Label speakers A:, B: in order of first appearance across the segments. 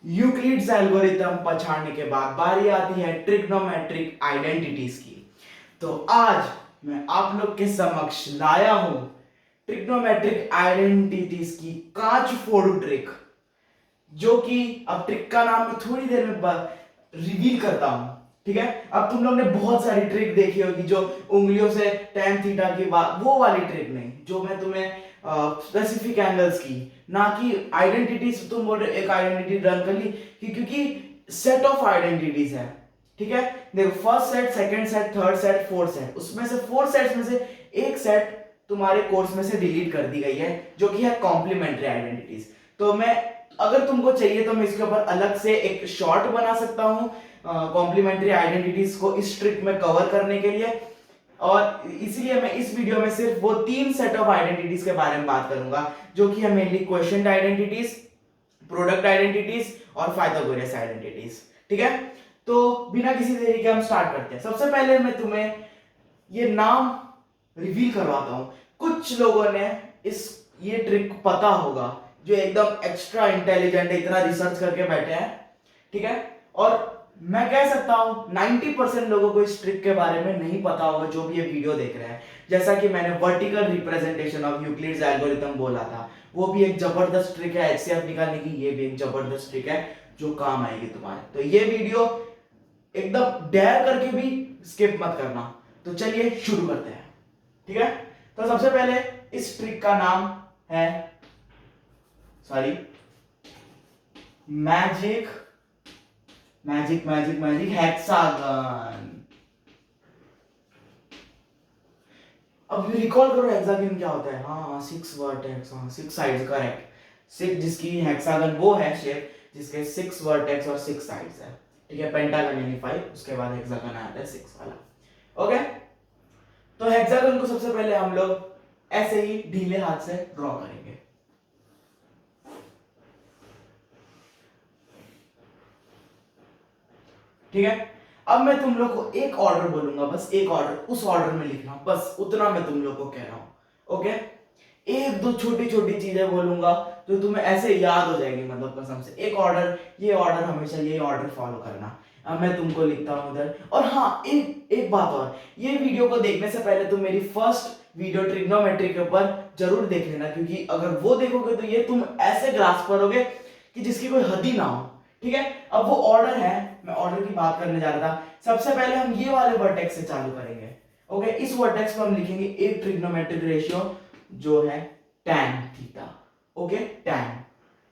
A: Euclid's algorithm पछाड़ने के बाद बारी आती है ट्रिग्नोमेट्रिक आइडेंटिटीज की। तो आज मैं आप लोग के समक्ष लाया हूं ट्रिग्नोमेट्रिक आइडेंटिटीज की कांच फोड़ू ट्रिक, जो कि अब ट्रिक का नाम मैं थोड़ी देर में रिवील करता हूं। ठीक है, अब तुम लोग ने बहुत सारी ट्रिक देखी होगी जो उंगलियों से tan थीटा की वो वाली ट्रिक नहीं, जो मैं तुम्हें स्पेसिफिक एंगल्स की, ना कि आइडेंटिटीज। तुम बोल रहे एक आइडेंटिटी रन कर ली क्योंकि सेट ऑफ आइडेंटिटीज है। ठीक है, देखो first set, second set, third set, fourth set, उसमें से फोर सेट्स में से एक सेट तुम्हारे कोर्स में से डिलीट कर दी गई है, जो कि है कॉम्प्लीमेंट्री आइडेंटिटीज। तो मैं, अगर तुमको चाहिए तो मैं इसके ऊपर अलग से एक शॉर्ट बना सकता हूं कॉम्प्लीमेंट्री आइडेंटिटीज को इस ट्रिक में कवर करने के लिए। और इसलिए मैं इस वीडियो में सिर्फ वो तीन सेट ऑफ आइडेंटिटीज के बारे में बात करूंगा, जो कि है mainly quotient identities, product identities और पाइथागोरस आइडेंटिटीज। ठीक है, तो बिना किसी देरी के हम स्टार्ट करते हैं। सबसे पहले मैं तुम्हें ये नाम रिवील करवाता हूं। कुछ लोगों ने ये ट्रिक पता होगा, जो एकदम एक्स्ट्रा इंटेलिजेंट है, इतना रिसर्च करके बैठे हैं। ठीक है, और मैं कह सकता हूं 90% लोगों को इस ट्रिक के बारे में नहीं पता होगा, जो भी ये वीडियो देख रहे हैं। जैसा कि मैंने vertical representation of Euclid's algorithm बोला था, वो भी एक जबरदस्त ट्रिक है एचसीएफ निकालने की। ये भी एक जबरदस्त ट्रिक है जो काम आएगी तुम्हारे। तो ये वीडियो एकदम डेयर करके भी स्किप मत करना। तो चलिए शुरू करते हैं। ठीक है, तो सबसे पहले इस ट्रिक का नाम है magic magic magic magic hexagon. अब रिकॉल करो हेक्सागन क्या होता है। हाँ, 6 वर्टेक्स, हाँ 6 साइड्स, करेक्ट। 6 जिसकी हेक्सागन वो है शेप जिसके 6 वर्टेक्स और 6 साइड्स है। ठीक है, पेंटागन यानी 5, उसके बाद हेक्सागन आता है 6 वाला। ओके, तो हेक्सागन को सबसे पहले हम लोग ऐसे ही ढीले हाथ से ड्रॉ करेंगे। ठीक है, अब मैं तुम लोग को एक ऑर्डर बोलूंगा, बस एक ऑर्डर, उस ऑर्डर में लिखना, बस उतना मैं तुम लोग को कह रहा हूं। ओके, एक दो छोटी छोटी चीजें बोलूंगा जो तुम्हें ऐसे याद हो जाएगी, मतलब कसम से। एक ऑर्डर, ये ऑर्डर हमेशा ये ऑर्डर फॉलो करना। अब मैं तुमको लिखता हूं उधर। और हाँ, एक एक बात और, ये वीडियो को देखने से पहले तुम मेरी फर्स्ट वीडियो ट्रिग्नोमेट्री के ऊपर जरूर देख लेना, क्योंकि अगर वो देखोगे तो ये तुम ऐसे ग्रास्प करोगे कि जिसकी कोई हद ही ना हो। ठीक है, अब वो ऑर्डर है, मैं ऑर्डर की बात करने जा रहा था। सबसे पहले हम ये वाले वर्टेक्स से चालू करेंगे। ओके, इस वर्टेक्स पर हम लिखेंगे एक ट्रिग्नोमेट्रिक रेशियो जो है tan थीटा। ओके, tan,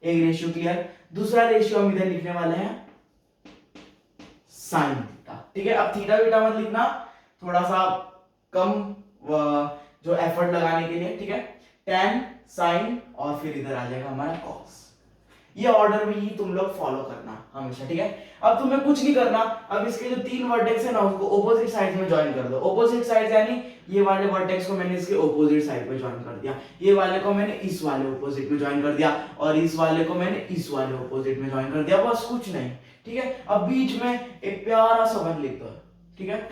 A: एक रेशियो क्लियर। दूसरा रेशियो हम इधर लिखने वाले हैं sin थीटा। ठीक है, अब थीटा बीटा मत लिखना, थोड़ा सा कम जो एफर्ट लगाने के लिए। ठीक है, tan sin और फिर इधर आ जाएगा हमारा cos। ये ऑर्डर में ही तुम लोग फॉलो करना हमेशा। ठीक है, अब तुम्हें कुछ नहीं करना। अब इसके जो तीन वर्टेक्स है ना, उसको ऑपोजिट साइड में ज्वाइन कर दो। ऑपोजिट साइड यानी ये वाले वर्टेक्स को मैंने इसके ऑपोजिट साइड पे ज्वाइन कर दिया, ये वाले को मैंने इस वाले ऑपोजिट में ज्वाइन कर दिया, और इस वाले को मैंने इस वाले ऑपोजिट में ज्वाइन कर दिया, बस कुछ नहीं। ठीक है, अब बीच में एक प्यारा सा वन लिख दो। ठीक है,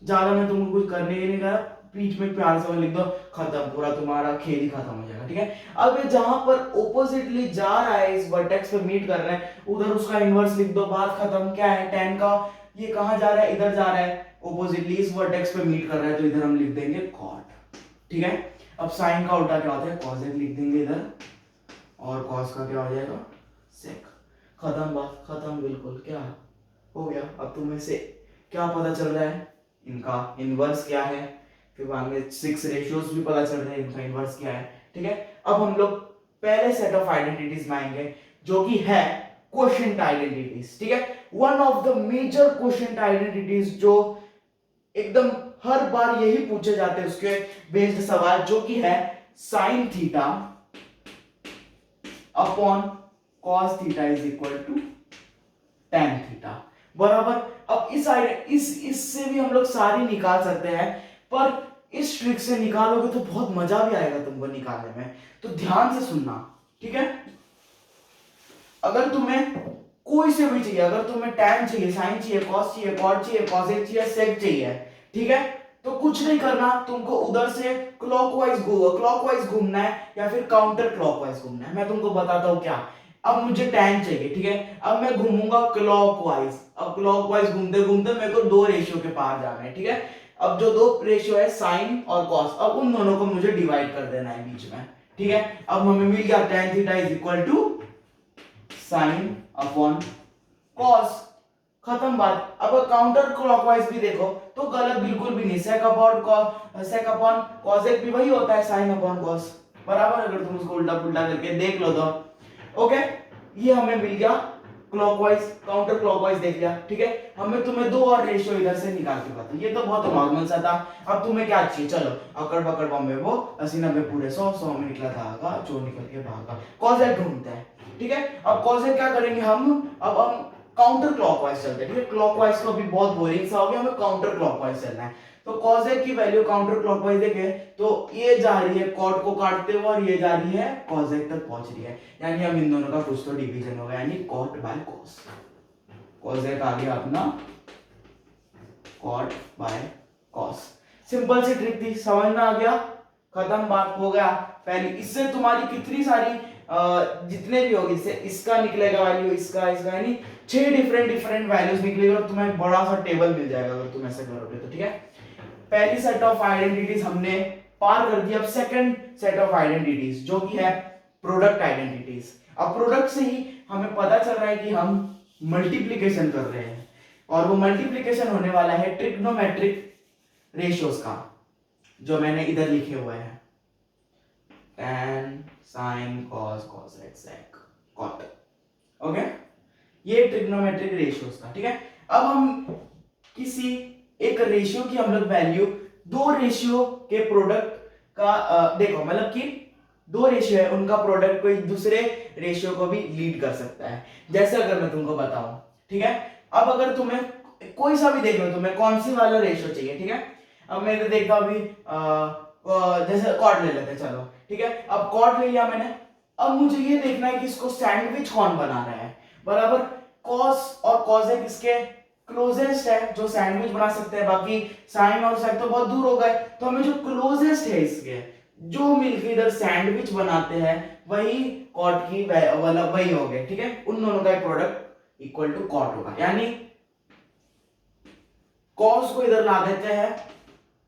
A: ज्यादा मैं तुमको कुछ करने ही नहीं करा, बीच में प्यार से लिख दो, खत्म, पूरा तुम्हारा खेल ही खत्म हो जाएगा। ठीक है, अब ये जहां पर ओपोजिटली जा रहा है, इस वर्टेक्स पे मीट कर रहा है, उधर उसका इनवर्स लिख दो, बात खत्म। क्या है tan का, ये कहां जा रहा है, इधर जा रहा है, ओपोजिटली इस वर्टेक्स पे मीट कर रहा है, तो इधर हम लिख देंगे cot। ठीक है, अब साइन का उल्टा क्या होता है, cosec लिख देंगे इधर, और cos का क्या हो जाएगा, sec। खत्म, बात खत्म, बिल्कुल। क्या हो गया, अब तुम्हें से क्या पता चल रहा है, इनका इनवर्स क्या है, फिर बाद में 6 रेशियोज भी पता चल रहे हैं, इनका इनवर्स क्या है। ठीक है, अब हम लोग पहले सेट ऑफ आइडेंटिटीज में आएंगे, जो कि है क्वोशिएंट आइडेंटिटीज। ठीक है, one of the major quotient identities, जो एकदम हर बार यही पूछे जाते हैं उसके बेस्ड सवाल, जो कि है sine theta upon cos theta is equal to tan theta बराबर। अब इससे भी हम लोग सारी निकाल सकते हैं, पर इस ट्रिक से निकालोगे तो बहुत मजा भी आएगा तुमको निकालने में, तो ध्यान से सुनना। ठीक है, अगर तुम्हें कोई से भी चाहिए, अगर तुम्हें tan चाहिए, sin चाहिए, cos चाहिए, cot चाहिए, cosec चाहिए, sec चाहिए, ठीक है, तो कुछ नहीं करना, तुमको उधर से क्लॉकवाइज घूमना है या फिर काउंटर क्लॉकवाइज घूमना है। मैं तुमको बताता हूं क्या। अब मुझे tan चाहिए, ठीक है। अब मैं घूमूंगा क्लॉकवाइज, अब क्लॉकवाइज घूमते घूमते मेरे को दो रेशियो के पार जाना है, ठीक है। अब जो दो रेशियो है साइन और कॉस, अब उन दोनों को मुझे डिवाइड कर देना है बीच में, ठीक है। अब हमें मिल गया tan theta is equal to sine upon cos, खत्म बात। अब काउंटर क्लॉकवाइज भी देखो तो गलत बिल्कुल भी नहीं, सेक अपॉन कॉसेक भी वही होता है साइन अपॉन कॉस, बराबर। अगर तुम उसको उल्टा पुल्टा करके देख लो तो ओके, ये हमें मिल गया क्लॉकवाइज, काउंटर क्लॉकवाइज देख लिया, ठीक है। हमें तुम्हें दो और रेशियो इधर से निकाल के बता, ये तो बहुत नॉर्मल सा था। अब तुम्हें क्या चाहिए, चलो अकड़ पकड़ बॉम्बे वो 80 90 पूरे 100 में निकला धागा, चोर निकल के भागा, कॉसेक ढूंढते हैं, ठीक है। अब कॉसेक क्या करेंगे हम, अब हम काउंटर क्लॉकवाइज चलते हैं, ठीक है। क्लॉकवाइज तो अभी बहुत बोरिंग सा हो गया, हमें काउंटर क्लॉकवाइज चलना है। तो कॉसेक की वैल्यू काउंटर क्लॉकवाइज देखें तो ये जा रही है कॉट को काटते हुए और ये जा रही है कॉसेक तक पहुंच रही है, यानी हम इन दोनों का कुछ तो डिवीजन होगा, यानी कॉट बाय कॉस। कॉसेक आ गया अपना कॉट बाय कॉस, सिंपल सी ट्रिक थी, समझ में आ गया, खत्म बात हो गया। पहले इससे तुम्हारी कितनी सारी जितने भी होगी, इससे इसका निकलेगा वैल्यू, इसका यानी 6 डिफरेंट वैल्यूज निकलेगी और तुम्हें बड़ा सा टेबल मिल जाएगा अगर तुम ऐसे करोगे तो, ठीक है। पहली सेट ऑफ आइडेंटिटीज हमने पार कर दी। अब सेकंड सेट ऑफ आइडेंटिटीज जो कि है प्रोडक्ट आइडेंटिटीज। अब प्रोडक्ट से ही हमें पता चल रहा है कि हम मल्टीप्लीकेशन कर रहे हैं और वो मल्टीप्लीकेशन होने वाला है ट्रिग्नोमेट्रिक रेशियोज का, जो मैंने इधर लिखे हुए हैं, tan sin cos cosec sec cot, okay. ये ट्रिग्नोमेट्रिक रेशियोज का, ठीक है। अब हम किसी एक रेशियो की हम लोग वैल्यू दो रेशियो के प्रोडक्ट का देखो, मतलब कि दो रेशियो है उनका प्रोडक्ट कोई दूसरे रेशियो को भी लीड कर सकता है। जैसे अगर मैं तुमको बताऊं, ठीक है। अब अगर तुम्हें कोई सा भी देख लो, तुम्हें कौन सी वाला रेशियो चाहिए, ठीक है। अब मैंने देखा अभी जैसे कॉर्ड ले लेते हैं, चलो ठीक है। अब कॉर्ड ले लिया मैंने, अब मुझे ये देखना है कि इसको सैंडविच कौन बना रहा है, बराबर। कॉस और कॉसेक इसके क्लोजेस्ट है जो सैंडविच बना सकते हैं, बाकी साइन और सेक तो बहुत दूर हो गए। तो हमें जो क्लोजेस्ट है इसके, जो मिलकर इधर सैंडविच बनाते हैं, वही कॉट की वाला वही हो गए, ठीक है। उन दोनों का प्रोडक्ट इक्वल टू कॉट होगा, यानी कॉस को इधर ला देते हैं,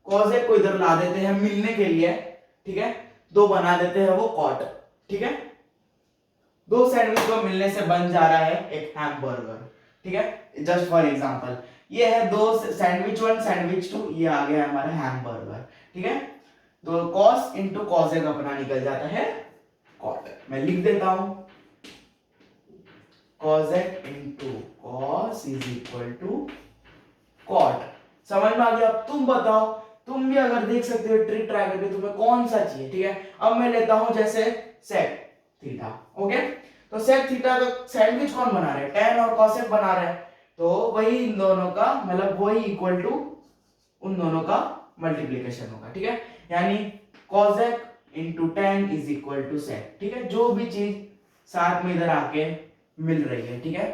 A: कॉसेक को इधर ला देते हैं मिलने के लिए, ठीक है। दो बना देते हैं वो कॉट, ठीक है। दो सैंडविच को मिलने से बन जा रहा है एक हैमबर्गर, ठीक है। जस्ट फॉर एग्जांपल ये है दो सैंडविच 1 सैंडविच 2, ये आ गया हमारा हैमबर्गर, ठीक है। तो कॉस इंटू कॉसेक अपना निकल जाता है कॉट। मैं लिख देता हूं cosec into cos is equal to cot. समझ में आ गया। अब तुम बताओ, तुम भी अगर देख सकते हो ट्रिक ट्राई करके तुम्हें कौन सा चाहिए, ठीक है। अब मैं लेता हूं जैसे सेक थीटा, ओके। तो सेक थीटा का सैंडविच कौन बना रहा है, tan और cosec बना रहा है, तो वही इन दोनों का मतलब वही इक्वल टू उन दोनों का मल्टीप्लिकेशन होगा, ठीक है। यानी cosec into tan is equal to sec, ठीक है। जो भी चीज साथ में इधर आके मिल रही है, ठीक है।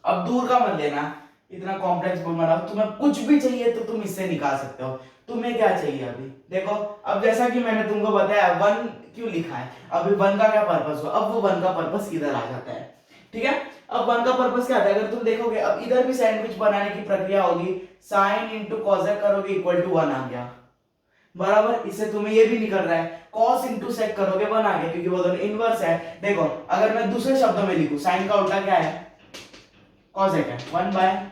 A: अब दूर का मत लेना, इतना कॉम्प्लेक्स बोल रहा हूं। तुम्हें कुछ भी चाहिए तो तुम इससे निकाल सकते हो। तुम्हें क्या चाहिए अभी देखो, अब जैसा कि मैंने तुमको बताया 1 क्यों लिखा है, अभी 1 का क्या पर्पस हुआ, अब वो 1 का पर्पस इधर आ जाता है, ठीक है। अब 1 का पर्पस क्या आता है, अगर तुम देखोगे अब इधर भी सैंडविच बनाने की प्रक्रिया होगी, साइन इंटू कॉसेक करोगे इक्वल टू 1 आ गया, बराबर। इससे तुम्हें ये भी निकल रहा है cos इंटू सेक करोगे 1 आ गया, क्योंकि वो दोनों इनवर्स है। देखो अगर मैं दूसरे शब्दों में लिखूं, साइन का उल्टा क्या है, cosec है, 1 बाय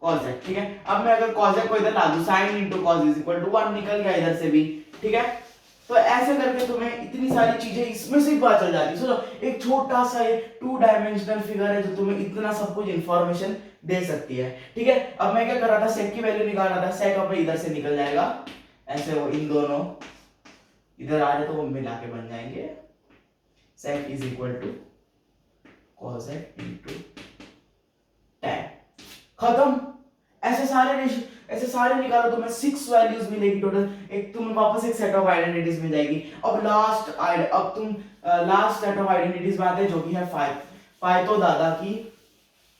A: cosec, ठीक है। अब मैं अगर cosec को इधर ला दूं, sin into cos is equal to 1 निकल गया इधर से भी, ठीक है। तो ऐसे करके तुम्हें इतनी सारी चीजें इसमें से पता चल जाती है। सोचो एक छोटा सा ये 2 डायमेंशनल फिगर है जो तुम्हें इतना सब कुछ इंफॉर्मेशन दे सकती है, ठीक है। अब मैं क्या कर रहा था, सेक की वैल्यू निकाल रहा था, सेक अपने इधर से निकल जाएगा, ऐसे वो इन दोनों इधर आ रहे तो वो मिला के बन जाएंगे, sec is equal to cosec into tan, खत्म। ऐसे सारे निकालो, तुम्हें 6 वैल्यूज मिलेगी टोटल, एक तुम्हें वापस एक सेट ऑफ आइडेंटिटीज मिल जाएगी। अब तुम लास्ट सेट ऑफ आइडेंटिटीज बनाते हैं जो कि है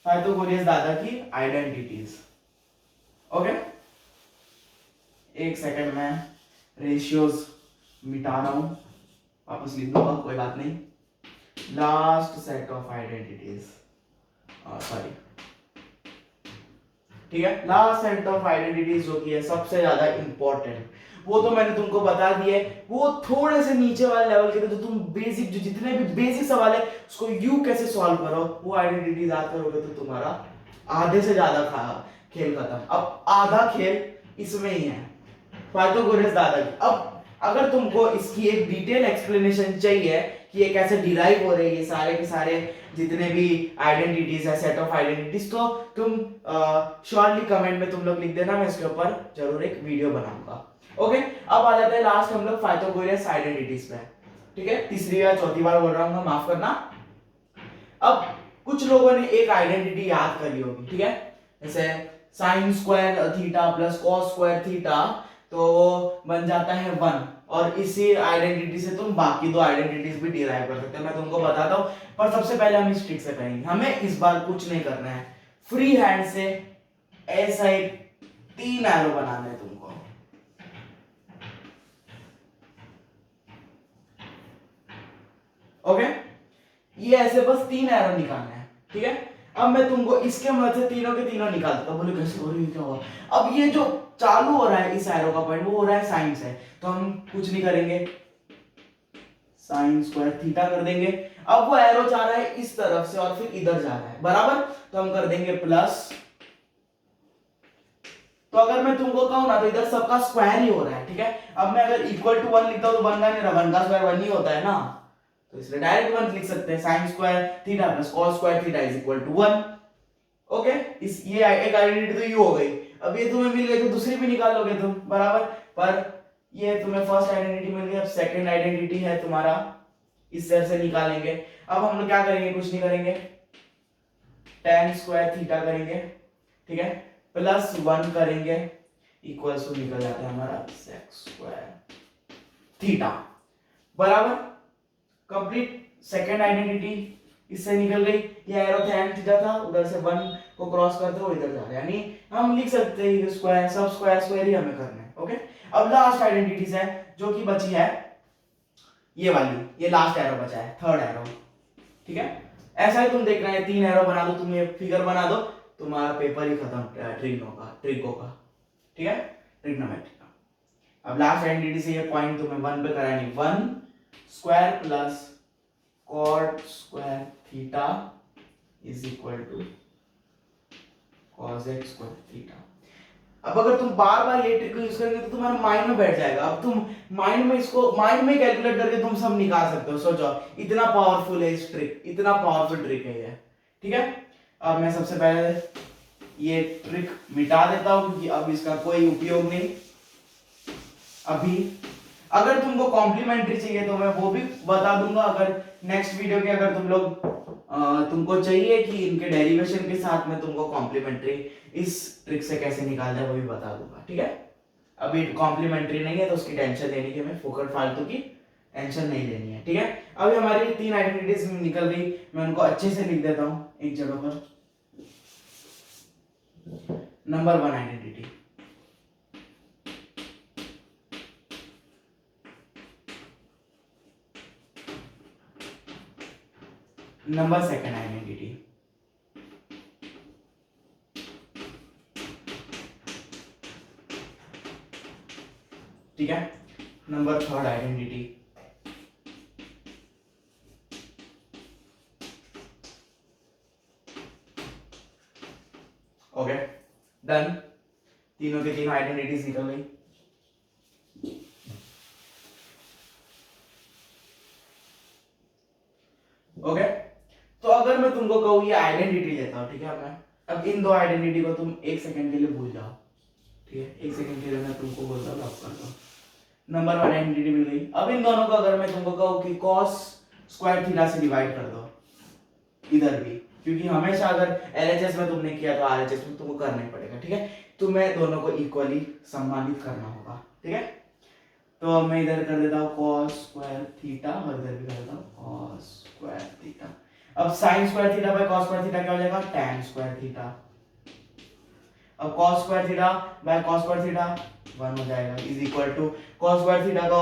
A: पाइथागोरस दादा की आइडेंटिटीज, ओके। एक सेकंड में रेशियोज मिटा रहा हूं, वापस लिख दूंगा, कोई बात नहीं। Last set of identities, sorry, ठीक है, लास्ट सेट ऑफ आइडेंटिटीज जो कि है सबसे ज्यादा इंपॉर्टेंट, वो तो मैंने तुमको बता दिया है। वो थोड़े से नीचे वाले लेवल के थे, जो तुम बेसिक, जो जितने भी बेसिक सवाल है उसको यू कैसे सॉल्व करो, वो आइडेंटिटीज याद करोगे तो तुम्हारा आधे से ज्यादा खेल खत्म। अब आधा खेल इसमें ही है, पाइथागोरस दादा की। अब अगर तुमको इसकी एक डिटेल एक्सप्लेनेशन चाहिए कि ये कैसे डिराइव हो रहे हैं ये सारे के सारे जितने भी आइडेंटिटीज है, सेट ऑफ आइडेंटिटीज, तो तुम श्योरली कमेंट में तुम लोग लिख देना, मैं इसके ऊपर जरूर एक वीडियो बनाऊंगा। ओके, अब आ जाते हैं लास्ट हम लोग पाइथागोरस आइडेंटिटीज पे, ठीक है, तीसरी या चौथी बार बोल रहा हूँ, माफ करना। अब कुछ लोगों ने एक आइडेंटिटी याद करी होगी, ठीक है, जैसे sign square theta plus cos square theta, तो बन जाता है 1, और इसी आइडेंटिटी से तुम बाकी दो आइडेंटिटीज भी डिराइव कर सकते हो, मैं तुमको बताता हूं। पर सबसे पहले हम इस ट्रिक से करेंगे, हमें इस बार कुछ नहीं करना है, फ्री हैंड से ऐसा एक 3 एरो बनाना है तुमको। ओके, ये ऐसे बस 3 एरो निकालना है, ठीक है। अब मैं तुमको इसके मदद से तीनों के तीनों निकालता हूं, बोले कैसे हो रही है, क्या हुआ। अब ये जो चालू हो रहा है इस एरो का पॉइंट, वो हो रहा है साइन से, तो हम कुछ नहीं करेंगे, साइन स्क्वायर थीटा कर देंगे। अब वो एरो जा रहा है इस तरफ से और फिर इधर जा रहा है, बराबर, तो हम कर देंगे प्लस। तो अगर मैं तुमको कहूं ना, तो इधर सबका स्क्वायर ही हो रहा है, ठीक है। अब मैं अगर इक्वल टू 1 लिखता हूं तो 1 का नहीं रहा, 1 का स्क्वायर 1 ही होता है ना, तो इसलिए डायरेक्ट 1 लिख सकते हैं, sine square theta plus cos square theta is equal to 1। Okay, इस ये एक आइडेंटिटी तो यू हो गई। अब ये तुम्हें मिल गई तो दूसरी भी निकालोगे तुम, बराबर, पर ये तुम्हें फर्स्ट आइडेंटिटी मिल गई, अब सेकंड आइडेंटिटी है तुम्हारा, इस तरह से निकालेंगे। अब हम लोग क्या करेंगे, कुछ नहीं करेंगे, tan स्क्वायर थीटा करेंगे, ठीक है, प्लस 1 करेंगे, इक्वल्स टू निकल जाता है हमारा sec स्क्वायर थीटा, बराबर, कंप्लीट। सेकंड आइडेंटिटी इससे निकल गई, ये एरो tan थीटा था, उधर से 1 को क्रॉस करते हुए इधर जा रहा है, यानी हम लिख सकते हैं स्क्वायर, सब स्क्वायर स्क्वायर ही हमें करना है। ओके, अब लास्ट आइडेंटिटीज है जो कि बची है, ये वाली, ये लास्ट एरो बचा है, थर्ड एरो, ठीक है। ऐसा ही तुम देख रहे हैं, 3 एरो बना दो, तुम ये फिगर बना दो, तुम्हारा पेपर ही खत्म, ट्रिको का, ठीक है, ट्रिग्नोमेट्री का। अब लास्ट आइडेंटिटी से ये पॉइंट तुम्हें 1 पे करानी, 1 square plus cot square theta is equal to cos x square theta. अब अगर तुम बार बार ये ट्रिक यूज करेंगे तो तुम्हारे माइंड में बैठ जाएगा, अब तुम माइंड में इसको माइंड में कैलकुलेट करके तुम सब निकाल सकते हो। सोचो, इतना पावरफुल है इस ट्रिक, इतना पावरफुल ट्रिक है ये, ठीक है। अब मैं सबसे पहले ये ट्रिक मिटा देता हूं क्योंकि अब इसका कोई उपयोग नहीं अभी। अगर तुमको कॉम्प्लीमेंट्री चाहिए तो मैं वो भी बता दूंगा, अगर नेक्स्ट वीडियो के अगर तुम लोग तुमको चाहिए कि इनके डेरिवेशन के साथ में तुमको कॉम्प्लीमेंट्री इस ट्रिक से कैसे निकालना है वो भी बता दूंगा, ठीक है। अभी कॉम्प्लीमेंट्री नहीं है तो उसकी टेंशन लेने की, हमें फोकट फालतू की टेंशन नहीं लेनी है, ठीक है। अभी हमारी 3 आइडेंटिटीज निकल गई, मैं उनको अच्छे से लिख देता हूं एक जगह पर। नंबर 1 आइडेंटिटी, नंबर 2 आइडेंटिटी, ठीक है, नंबर 3 आइडेंटिटी, ओके, डन। तीनों के तीनों आइडेंटिटीज निकल गई। ओके, तो अगर मैं तुमको कहूँ ये आइडेंटिटी लेता हूँ, ठीक है, मैं अब इन दो आइडेंटिटी को तुम 1 सेकंड के लिए भूल जाओ, ठीक है, 1 सेकंड के लिए मैं तुमको बोलता हूँ, लॉक करता हूँ। नंबर 1 आइडेंटिटी मिल गई। अब इन दोनों को अगर मैं तुमको कहूँ कि cos स्क्वायर थीटा से डिवाइड कर दो, इधर भी, क्योंकि हमेशा अगर एलएचएस में तुमने किया तो आरएचएस में तुमको करना ही पड़ेगा, ठीक है, तो मैं दोनों को इक्वली सम्मानित करना होगा, ठीक है। तो मैं इधर कर देता हूँ cos स्क्वायर थीटा और इधर भी कर देता हूँ cos स्क्वायर थीटा। अब sin square theta by cos square theta क्या हो जाएगा, tan स्क्वायर थीटा। अब cos square theta by cos square theta 1 हो जाएगा, is equal to cos square theta का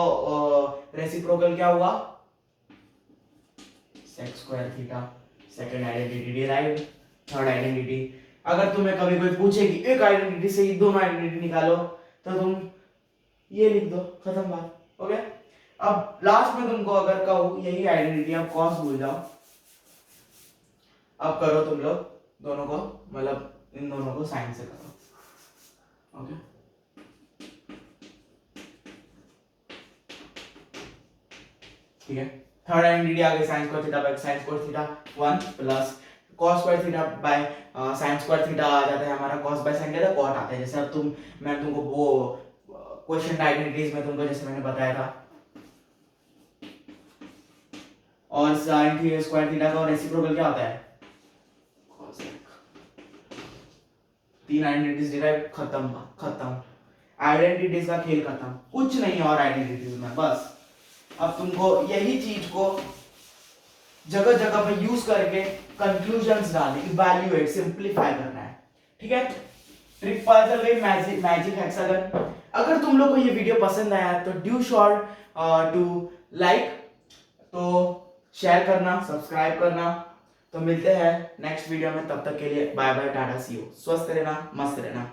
A: रेसिप्रोकल क्या हुआ, sec square theta, second identity derived. Third identity, अगर तुम्हें कभी कोई पूछेगी एक आइडेंटिटी से ये दोनों आइडेंटिटी निकालो तो तुम ये लिख दो, खत्म बात। ओके, अब लास्ट में तुमको अगर कहूँ यही आइडेंटिटी, अब कॉस भूल जाओ, अब करो तुम लोग दोनों को, मतलब इन दोनों को साइन से करो। ओके, ठीक है। थर्ड आइडेंटिटी आ गई sine square theta by sine square theta 1 plus cos square theta by sine square theta आ जाता है हमारा cos by sine theta cot आता है। जैसे अब मैं तुमको वो क्वेश्चन आइडेंटिटीज में तुमको जैसे मैंने बताया था, और साइन थीटा स्क्वायर थीटा का रेसिप्रोकल क्या होता है, तीन आइडेंटिटीज डिराइव, खत्म आइडेंटिटीज का खेल खत्म, कुछ नहीं और आइडेंटिटीज में बस। अब तुमको यही चीज को जगह जगह पे यूज करके कंक्लूजन्स डालने, इवैल्यूएट, सिंपलीफाई करना है। ठीक है, ट्रिक पजल वे मैजिक हेक्सागन। अगर तुम लोग को ये वीडियो पसंद आया तो डू श्योर टू लाइक, तो शेयर करना, सब्सक्राइब करना। तो मिलते हैं नेक्स्ट वीडियो में, तब तक के लिए बाय बाय, टाटा, सी यू, स्वस्थ रहना, मस्त रहना।